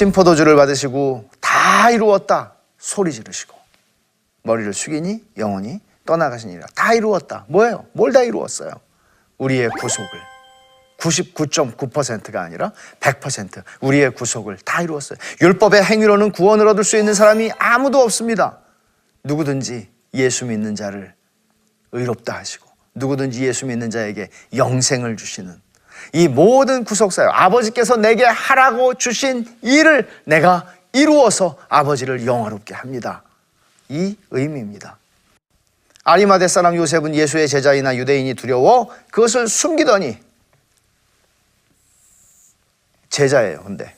신포도주를 받으시고 다 이루었다 소리 지르시고 머리를 숙이니 영원히 떠나가시니라. 다 이루었다. 뭐예요? 뭘 다 이루었어요? 우리의 구속을 99.9%가 아니라 100% 우리의 구속을 다 이루었어요. 율법의 행위로는 구원을 얻을 수 있는 사람이 아무도 없습니다. 누구든지 예수 믿는 자를 의롭다 하시고 누구든지 예수 믿는 자에게 영생을 주시는 이 모든 구속사요. 아버지께서 내게 하라고 주신 일을 내가 이루어서 아버지를 영화롭게 합니다. 이 의미입니다. 아리마대 사람 요셉은 예수의 제자이나 유대인이 두려워 그것을 숨기더니 제자예요. 근데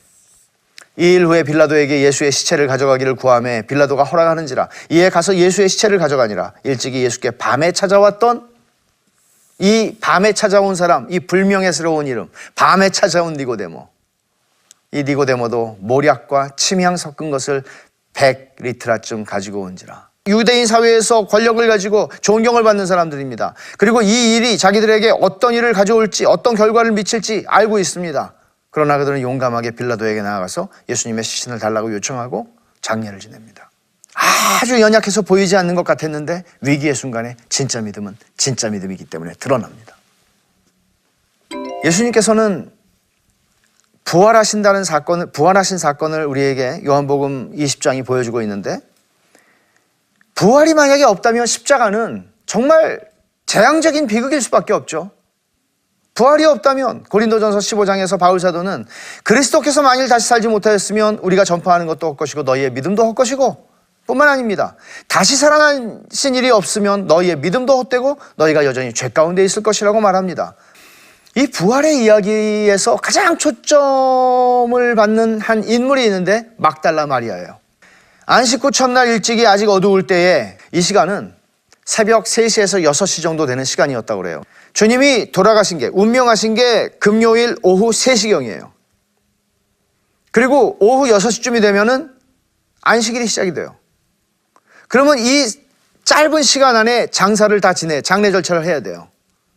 이 일 후에 빌라도에게 예수의 시체를 가져가기를 구하매 빌라도가 허락하는지라 이에 가서 예수의 시체를 가져가니라. 일찍이 예수께 밤에 찾아왔던 이 밤에 찾아온 사람, 이 불명예스러운 이름, 밤에 찾아온 니고데모. 이 니고데모도 모략과 침향 섞은 것을 100리트라쯤 가지고 온지라. 유대인 사회에서 권력을 가지고 존경을 받는 사람들입니다. 그리고 이 일이 자기들에게 어떤 일을 가져올지 어떤 결과를 미칠지 알고 있습니다. 그러나 그들은 용감하게 빌라도에게 나아가서 예수님의 시신을 달라고 요청하고 장례를 지냅니다. 아주 연약해서 보이지 않는 것 같았는데 위기의 순간에 진짜 믿음은 진짜 믿음이기 때문에 드러납니다. 예수님께서는 부활하신 사건을 우리에게 요한복음 20장이 보여주고 있는데 부활이 만약에 없다면 십자가는 정말 재앙적인 비극일 수밖에 없죠. 부활이 없다면 고린도전서 15장에서 바울 사도는 그리스도께서 만일 다시 살지 못하였으면 우리가 전파하는 것도 헛것이고 너희의 믿음도 헛것이고 뿐만 아닙니다. 다시 살아나신 일이 없으면 너희의 믿음도 헛되고 너희가 여전히 죄 가운데 있을 것이라고 말합니다. 이 부활의 이야기에서 가장 초점을 받는 한 인물이 있는데 막달라 마리아예요. 안식 후 첫날 일찍이 아직 어두울 때에 이 시간은 새벽 3시에서 6시 정도 되는 시간이었다고 그래요. 주님이 돌아가신 게 운명하신 게 금요일 오후 3시경이에요. 그리고 오후 6시쯤이 되면은 안식일이 시작이 돼요. 그러면 이 짧은 시간 안에 장사를 다 장례 절차를 해야 돼요.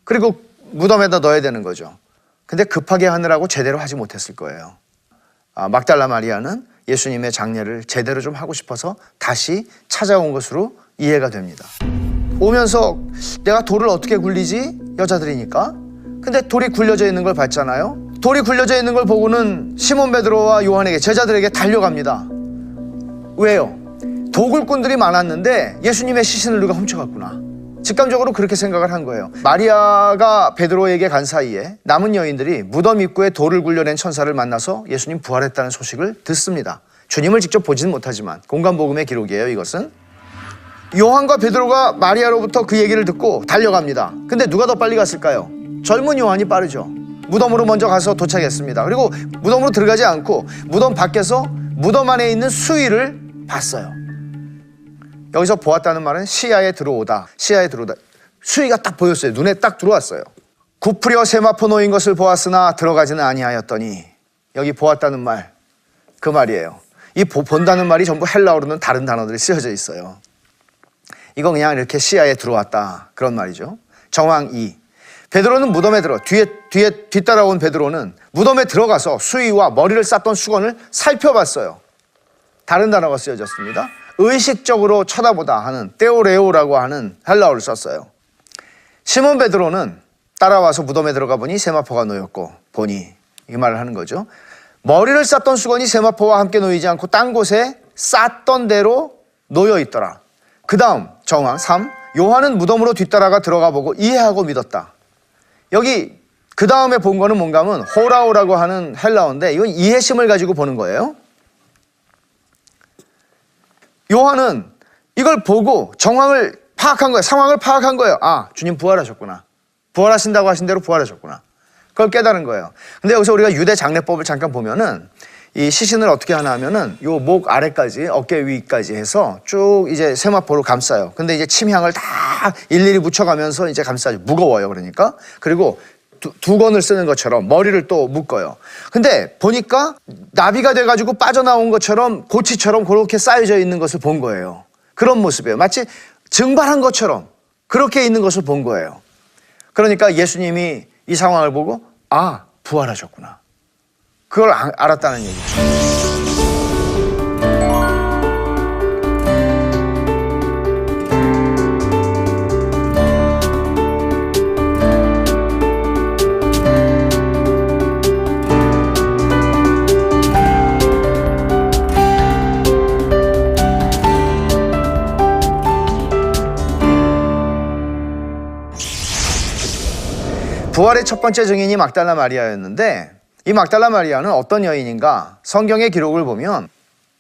그리고 무덤에다 넣어야 되는 거죠. 근데 급하게 하느라고 제대로 하지 못했을 거예요. 막달라 마리아는 예수님의 장례를 제대로 좀 하고 싶어서 다시 찾아온 것으로 이해가 됩니다. 오면서 내가 돌을 어떻게 굴리지? 여자들이니까. 근데 돌이 굴려져 있는 걸 봤잖아요. 돌이 굴려져 있는 걸 보고는 시몬 베드로와 요한에게 제자들에게 달려갑니다. 왜요? 도굴꾼들이 많았는데 예수님의 시신을 누가 훔쳐갔구나. 직감적으로 그렇게 생각을 한 거예요. 마리아가 베드로에게 간 사이에 남은 여인들이 무덤 입구에 돌을 굴려낸 천사를 만나서 예수님 부활했다는 소식을 듣습니다. 주님을 직접 보지는 못하지만 공간복음의 기록이에요. 이것은 요한과 베드로가 마리아로부터 그 얘기를 듣고 달려갑니다. 근데 누가 더 빨리 갔을까요? 젊은 요한이 빠르죠. 무덤으로 먼저 가서 도착했습니다. 그리고 무덤으로 들어가지 않고 무덤 밖에서 무덤 안에 있는 수의를 봤어요. 여기서 보았다는 말은 시야에 들어오다. 수의가 딱 보였어요. 눈에 딱 들어왔어요. 구부려 세마포 놓인 것을 보았으나 들어가지는 아니하였더니, 여기 보았다는 말, 그 말이에요. 이 본다는 말이 전부 헬라어로는 다른 단어들이 쓰여져 있어요. 이거 그냥 이렇게 시야에 들어왔다, 그런 말이죠. 정황 2. 베드로는 무덤에 뒤따라온 베드로는 무덤에 들어가서 수의와 머리를 쌌던 수건을 살펴봤어요. 다른 단어가 쓰여졌습니다. 의식적으로 쳐다보다 하는 떼오레오라고 하는 헬라어를 썼어요. 시몬 베드로는 따라와서 무덤에 들어가 보니 세마포가 놓였고, 보니, 이 말을 하는 거죠. 머리를 쌌던 수건이 세마포와 함께 놓이지 않고 딴 곳에 쌌던 대로 놓여 있더라. 그 다음 정황 3. 요한은 무덤으로 뒤따라가 들어가 보고 이해하고 믿었다. 여기 그 다음에 본 거는 뭔가 하면 호라오라고 하는 헬라어인데, 이건 이해심을 가지고 보는 거예요. 요한은 이걸 보고 정황을 파악한 거예요. 상황을 파악한 거예요. 아, 주님 부활하셨구나. 부활하신다고 하신 대로 부활하셨구나. 그걸 깨달은 거예요. 근데 여기서 우리가 유대 장례법을 잠깐 보면은 이 시신을 어떻게 하나 하면은 요 목 아래까지 어깨 위까지 해서 쭉 이제 세마포로 감싸요. 근데 이제 침향을 다 일일이 묻혀가면서 이제 감싸죠. 무거워요. 그러니까. 그리고 두건을 쓰는 것처럼 머리를 또 묶어요. 근데 보니까 나비가 돼가지고 빠져나온 것처럼 고치처럼 그렇게 쌓여져 있는 것을 본 거예요. 그런 모습이에요. 마치 증발한 것처럼 그렇게 있는 것을 본 거예요. 그러니까 예수님이 이 상황을 보고 아, 부활하셨구나. 그걸 알았다는 얘기죠. 부활의 첫 번째 증인이 막달라 마리아였는데, 이 막달라 마리아는 어떤 여인인가? 성경의 기록을 보면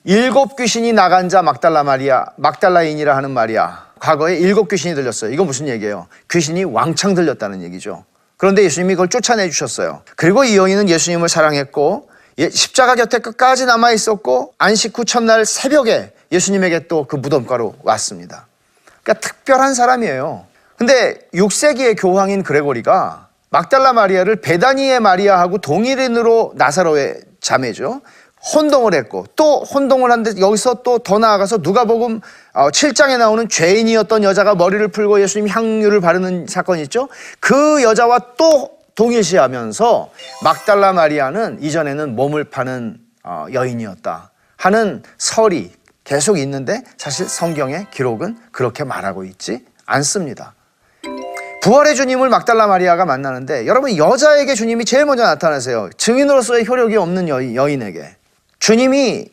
7 귀신이 나간 자 막달라 마리아, 막달라인이라 하는 마리아, 과거에 7 귀신이 들렸어요. 이거 무슨 얘기예요? 귀신이 왕창 들렸다는 얘기죠. 그런데 예수님이 그걸 쫓아내 주셨어요. 그리고 이 여인은 예수님을 사랑했고 십자가 곁에 끝까지 남아 있었고, 안식 후 첫날 새벽에 예수님에게 또 그 무덤가로 왔습니다. 그러니까 특별한 사람이에요. 근데 6세기의 교황인 그레고리가 막달라 마리아를 베다니의 마리아하고 동일인으로, 나사로의 자매죠, 혼동을 했고, 또 혼동을 한데 여기서 또 더 나아가서 누가복음 7장에 나오는 죄인이었던 여자가 머리를 풀고 예수님 향유를 바르는 사건이 있죠. 그 여자와 또 동일시하면서 막달라 마리아는 이전에는 몸을 파는 여인이었다 하는 설이 계속 있는데, 사실 성경의 기록은 그렇게 말하고 있지 않습니다. 부활의 주님을 막달라 마리아가 만나는데, 여러분, 여자에게 주님이 제일 먼저 나타나세요. 증인으로서의 효력이 없는 여인에게. 주님이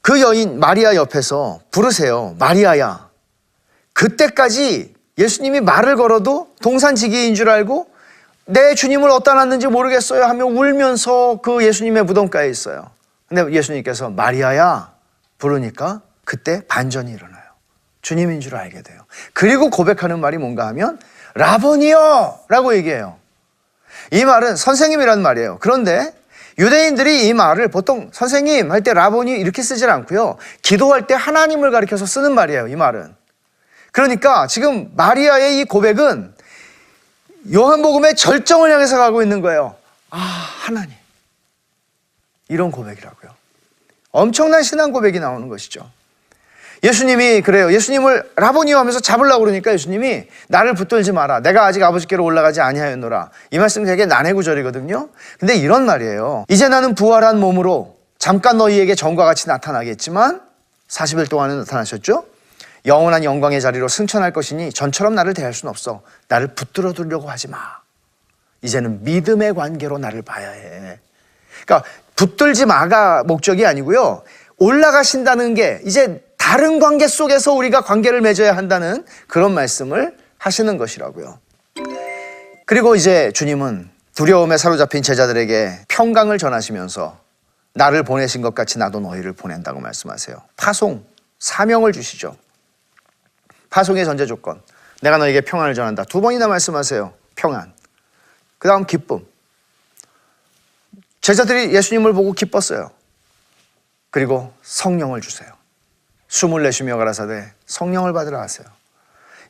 그 여인 마리아 옆에서 부르세요. 마리아야. 그때까지 예수님이 말을 걸어도 동산지기인 줄 알고 내 주님을 어디다 놨는지 모르겠어요 하며 울면서 그 예수님의 무덤가에 있어요. 근데 예수님께서 마리아야 부르니까 그때 반전이 일어나요. 주님인 줄 알게 돼요. 그리고 고백하는 말이 뭔가 하면 라보니요 라고 얘기해요. 이 말은 선생님이라는 말이에요. 그런데 유대인들이 이 말을 보통 선생님 할 때 라보니 이렇게 쓰질 않고요, 기도할 때 하나님을 가리켜서 쓰는 말이에요. 이 말은. 그러니까 지금 마리아의 이 고백은 요한복음의 절정을 향해서 가고 있는 거예요. 아, 하나님. 이런 고백이라고요. 엄청난 신앙 고백이 나오는 것이죠. 예수님이 그래요. 예수님을 라보니요 하면서 잡으려고 그러니까 예수님이 나를 붙들지 마라. 내가 아직 아버지께로 올라가지 아니하였노라. 이 말씀이 되게 난해 구절이거든요. 근데 이런 말이에요. 이제 나는 부활한 몸으로 잠깐 너희에게 전과 같이 나타나겠지만 40일 동안은 나타나셨죠. 영원한 영광의 자리로 승천할 것이니 전처럼 나를 대할 수는 없어. 나를 붙들어 두려고 하지 마. 이제는 믿음의 관계로 나를 봐야 해. 그러니까 붙들지 마가 목적이 아니고요, 올라가신다는 게 이제 다른 관계 속에서 우리가 관계를 맺어야 한다는 그런 말씀을 하시는 것이라고요. 그리고 이제 주님은 두려움에 사로잡힌 제자들에게 평강을 전하시면서 나를 보내신 것 같이 나도 너희를 보낸다고 말씀하세요. 파송, 사명을 주시죠. 파송의 전제 조건, 내가 너에게 평안을 전한다. 2번이나 말씀하세요. 평안. 그 다음 기쁨. 제자들이 예수님을 보고 기뻤어요. 그리고 성령을 주세요. 숨을 내쉬며 가라사대 성령을 받으라 하세요.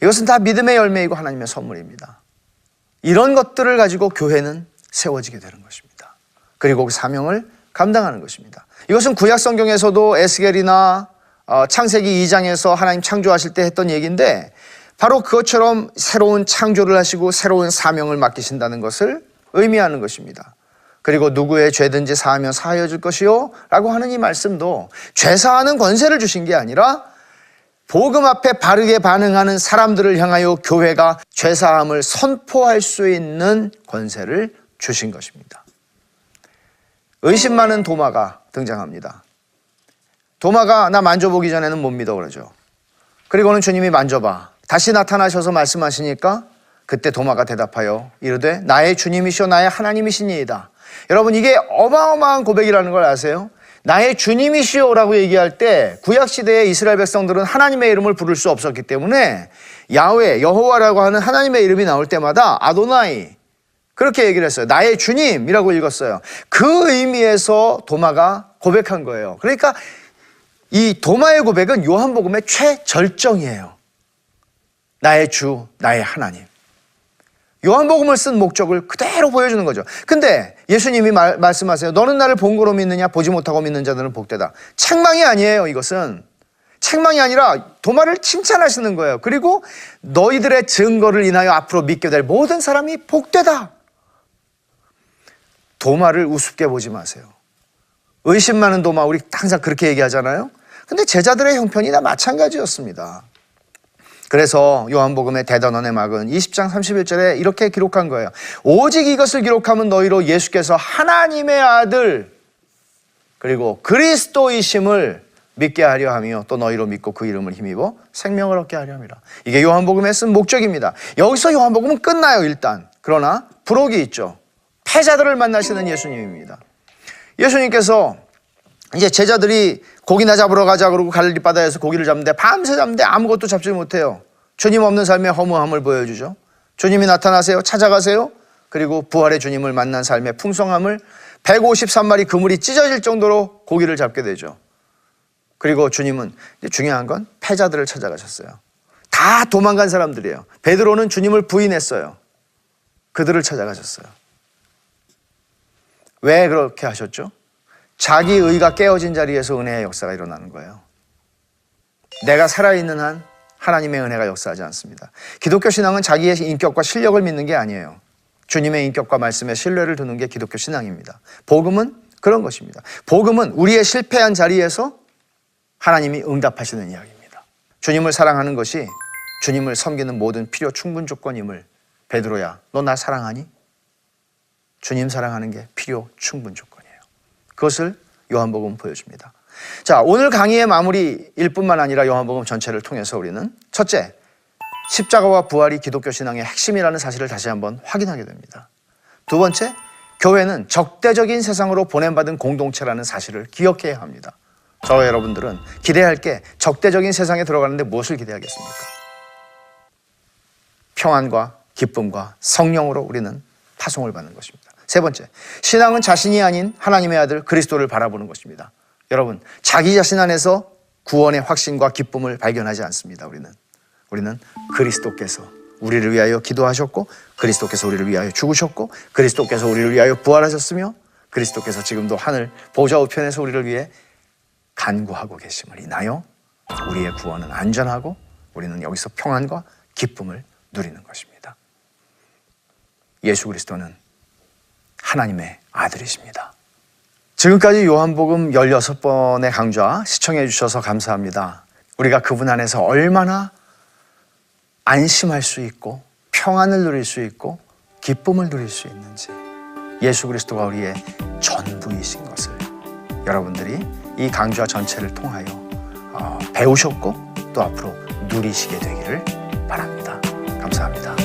이것은 다 믿음의 열매이고 하나님의 선물입니다. 이런 것들을 가지고 교회는 세워지게 되는 것입니다. 그리고 그 사명을 감당하는 것입니다. 이것은 구약 성경에서도 에스겔이나 창세기 2장에서 하나님 창조하실 때 했던 얘기인데, 바로 그것처럼 새로운 창조를 하시고 새로운 사명을 맡기신다는 것을 의미하는 것입니다. 그리고 누구의 죄든지 사하면 사하여 줄 것이요 라고 하는 이 말씀도 죄 사하는 권세를 주신 게 아니라 복음 앞에 바르게 반응하는 사람들을 향하여 교회가 죄 사함을 선포할 수 있는 권세를 주신 것입니다. 의심 많은 도마가 등장합니다. 도마가 나 만져보기 전에는 못 믿어 그러죠. 그리고는 주님이 만져봐. 다시 나타나셔서 말씀하시니까 그때 도마가 대답하여 이르되 나의 주님이시오 나의 하나님이시니이다. 여러분, 이게 어마어마한 고백이라는 걸 아세요? 나의 주님이시오라고 얘기할 때 구약시대의 이스라엘 백성들은 하나님의 이름을 부를 수 없었기 때문에 야훼, 여호와라고 하는 하나님의 이름이 나올 때마다 아도나이 그렇게 얘기를 했어요. 나의 주님이라고 읽었어요. 그 의미에서 도마가 고백한 거예요. 그러니까 이 도마의 고백은 요한복음의 최절정이에요. 나의 주, 나의 하나님. 요한복음을 쓴 목적을 그대로 보여주는 거죠. 근데 예수님이 말씀하세요. 너는 나를 본 거로 믿느냐? 보지 못하고 믿는 자들은 복되다. 책망이 아니에요. 이것은 책망이 아니라 도마를 칭찬하시는 거예요. 그리고 너희들의 증거를 인하여 앞으로 믿게 될 모든 사람이 복되다. 도마를 우습게 보지 마세요. 의심 많은 도마, 우리 항상 그렇게 얘기하잖아요. 근데 제자들의 형편이 다 마찬가지였습니다. 그래서 요한복음의 대단원의 막은 20장 31절에 이렇게 기록한 거예요. 오직 이것을 기록하면 너희로 예수께서 하나님의 아들 그리고 그리스도이심을 믿게 하려 하며 또 너희로 믿고 그 이름을 힘입어 생명을 얻게 하려 함이라. 이게 요한복음에 쓴 목적입니다. 여기서 요한복음은 끝나요, 일단. 그러나 부록이 있죠. 패자들을 만나시는 예수님입니다. 예수님께서 이제 제자들이 고기나 잡으러 가자 그러고 갈릴리 바다에서 고기를 잡는데 밤새 잡는데 아무것도 잡지 못해요. 주님 없는 삶의 허무함을 보여주죠. 주님이 나타나세요. 찾아가세요. 그리고 부활의 주님을 만난 삶의 풍성함을 153마리 그물이 찢어질 정도로 고기를 잡게 되죠. 그리고 주님은 중요한 건 패자들을 찾아가셨어요. 다 도망간 사람들이에요. 베드로는 주님을 부인했어요. 그들을 찾아가셨어요. 왜 그렇게 하셨죠? 자기 의가 깨어진 자리에서 은혜의 역사가 일어나는 거예요. 내가 살아있는 한 하나님의 은혜가 역사하지 않습니다. 기독교 신앙은 자기의 인격과 실력을 믿는 게 아니에요. 주님의 인격과 말씀에 신뢰를 두는 게 기독교 신앙입니다. 복음은 그런 것입니다. 복음은 우리의 실패한 자리에서 하나님이 응답하시는 이야기입니다. 주님을 사랑하는 것이 주님을 섬기는 모든 필요 충분 조건임을 베드로야, 너 나 사랑하니? 주님 사랑하는 게 필요 충분 조건이에요. 그것을 요한복음은 보여줍니다. 자, 오늘 강의의 마무리일 뿐만 아니라 요한복음 전체를 통해서 우리는 첫째, 십자가와 부활이 기독교 신앙의 핵심이라는 사실을 다시 한번 확인하게 됩니다. 두 번째, 교회는 적대적인 세상으로 보냄받은 공동체라는 사실을 기억해야 합니다. 저와 여러분들은 기대할 게 적대적인 세상에 들어가는데 무엇을 기대하겠습니까? 평안과 기쁨과 성령으로 우리는 파송을 받는 것입니다. 세 번째, 신앙은 자신이 아닌 하나님의 아들 그리스도를 바라보는 것입니다. 여러분, 자기 자신 안에서 구원의 확신과 기쁨을 발견하지 않습니다. 우리는 그리스도께서 우리를 위하여 기도하셨고, 그리스도께서 우리를 위하여 죽으셨고, 그리스도께서 우리를 위하여 부활하셨으며, 그리스도께서 지금도 하늘 보좌 우편에서 우리를 위해 간구하고 계심을 인하여 우리의 구원은 안전하고 우리는 여기서 평안과 기쁨을 누리는 것입니다. 예수 그리스도는 하나님의 아들이십니다. 지금까지 요한복음 16번의 강좌 시청해 주셔서 감사합니다. 우리가 그분 안에서 얼마나 안심할 수 있고 평안을 누릴 수 있고 기쁨을 누릴 수 있는지, 예수 그리스도가 우리의 전부이신 것을 여러분들이 이 강좌 전체를 통하여 배우셨고 또 앞으로 누리시게 되기를 바랍니다. 감사합니다.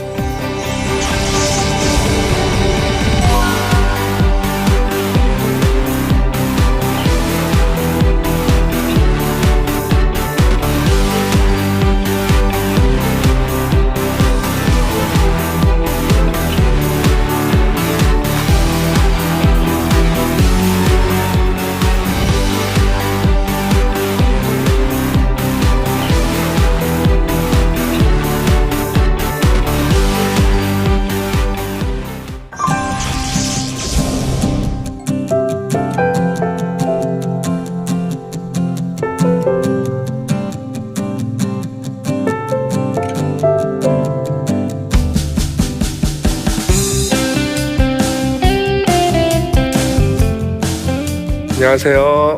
안녕하세요.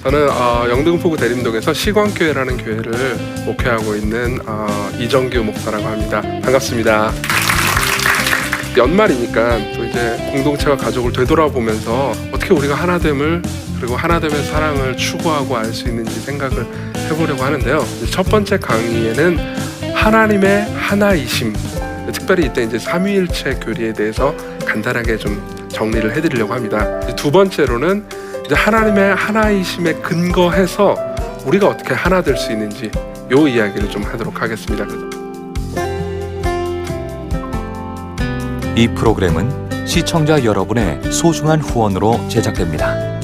저는 영등포구 대림동에서 시광교회라는 교회를 목회하고 있는 이정규 목사라고 합니다. 반갑습니다. 연말이니까 또 이제 공동체와 가족을 되돌아보면서 어떻게 우리가 하나됨을, 그리고 하나됨의 사랑을 추구하고 알 수 있는지 생각을 해보려고 하는데요. 첫 번째 강의에는 하나님의 하나이심, 특별히 이때 이제 삼위일체 교리에 대해서 간단하게 좀 정리를 해드리려고 합니다. 두 번째로는 이제 하나님의 하나이심에 근거해서 우리가 어떻게 하나 될 수 있는지 요 이야기를 좀 하도록 하겠습니다. 이 프로그램은 시청자 여러분의 소중한 후원으로 제작됩니다.